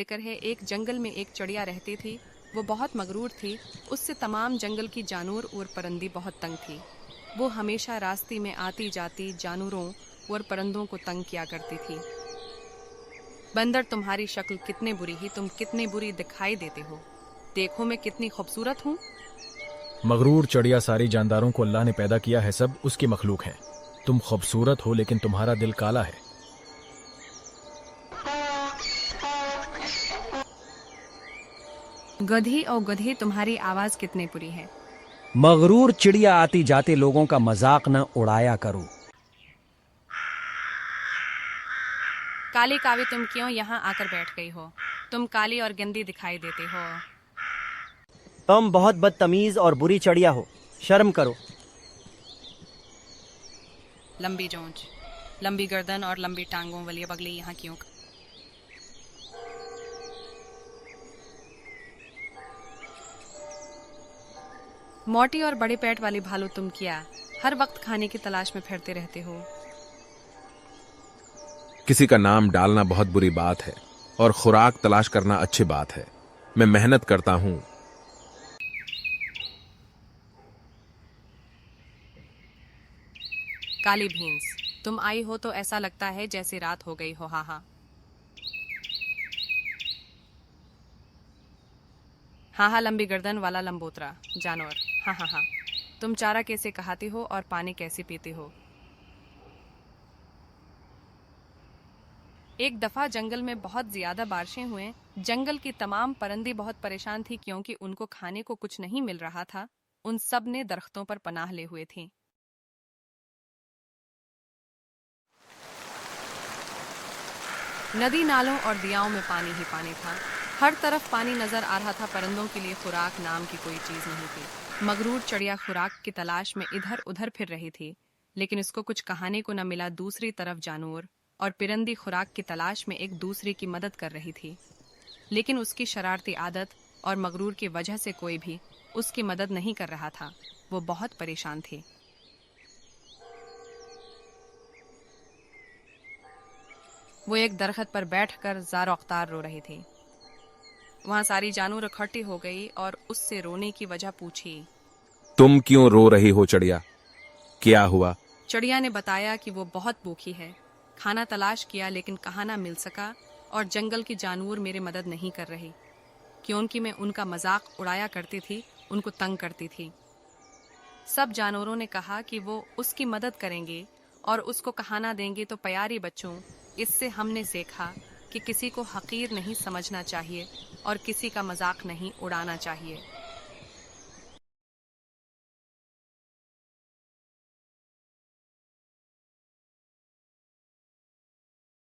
जिक्र है, एक जंगल में एक चिड़िया रहती थी। वो बहुत मगरूर थी। उससे तमाम जंगल की जानवर और परिंदी बहुत तंग थी। वो हमेशा रास्ते में आती जाती जानवरों और परिंदों को तंग किया करती थी। बंदर, तुम्हारी शक्ल कितनी बुरी है, तुम कितनी बुरी दिखाई देते हो। देखो मैं कितनी खूबसूरत हूँ। मगरूर चिड़िया, सारी जानदारों को अल्लाह ने पैदा किया है, सब उसकी मखलूक हैं। तुम खूबसूरत हो लेकिन तुम्हारा दिल काला है। गधी और गधी, तुम्हारी आवाज कितनी बुरी है। मगरूर चिड़िया, आती जाते लोगों का मजाक न उड़ाया करो। काली कावी, तुम क्यों यहाँ आकर बैठ गई हो। तुम काली और गंदी दिखाई देते हो। तुम बहुत बदतमीज और बुरी चिड़िया हो, शर्म करो। लंबी जोंच, लंबी गर्दन और लंबी टांगों वाली बगली यहाँ क्यों। मोटी और बड़े पेट वाली भालू, तुम क्या हर वक्त खाने की तलाश में फिरते रहते हो। किसी का नाम डालना बहुत बुरी बात है और खुराक तलाश करना अच्छी बात है। मैं मेहनत करता हूं। काली भैंस, तुम आई हो तो ऐसा लगता है जैसे रात हो गई हो। हाँ हाँ हाँ हाँ, लंबी गर्दन वाला लंबोतरा जानवर। हाँ हाँ हाँ, तुम चारा कैसे खाते हो और पानी कैसे पीते हो। एक दफा जंगल में बहुत ज्यादा बारिशें हुए। जंगल की तमाम परिंदी बहुत परेशान थी क्योंकि उनको खाने को कुछ नहीं मिल रहा था। उन सब ने दरख्तों पर पनाह ले हुए थे। नदी नालों और दरियाओं में पानी ही पानी था। हर तरफ पानी नजर आ रहा था। परिंदों के लिए खुराक नाम की कोई चीज नहीं थी। मगरूर चिड़िया खुराक की तलाश में इधर उधर फिर रही थी, लेकिन इसको कुछ खाने को न मिला। दूसरी तरफ जानवर और परिंदी खुराक की तलाश में एक दूसरे की मदद कर रही थी, लेकिन उसकी शरारती आदत और मगरूर की वजह से कोई भी उसकी मदद नहीं कर रहा था। वो बहुत परेशान थी। वो एक दरख्त पर बैठकर ज़ारो अख्तार रो रही थी। वहां सारी जानवर इकट्ठी हो गई और उससे रोने की वजह पूछी। तुम क्यों रो रही हो चिड़िया, क्या हुआ। चिड़िया ने बताया कि वो बहुत भूखी है। खाना तलाश किया लेकिन कहाँ ना मिल सका, और जंगल की जानवर मेरी मदद नहीं कर रही क्योंकि मैं उनका मजाक उड़ाया करती थी, उनको तंग करती थी। सब जानवरों ने कहा कि वो उसकी मदद करेंगे और उसको खाना देंगे। तो प्यारे बच्चों, इससे हमने सीखा कि किसी को हकीर नहीं समझना चाहिए और किसी का मजाक नहीं उड़ाना चाहिए।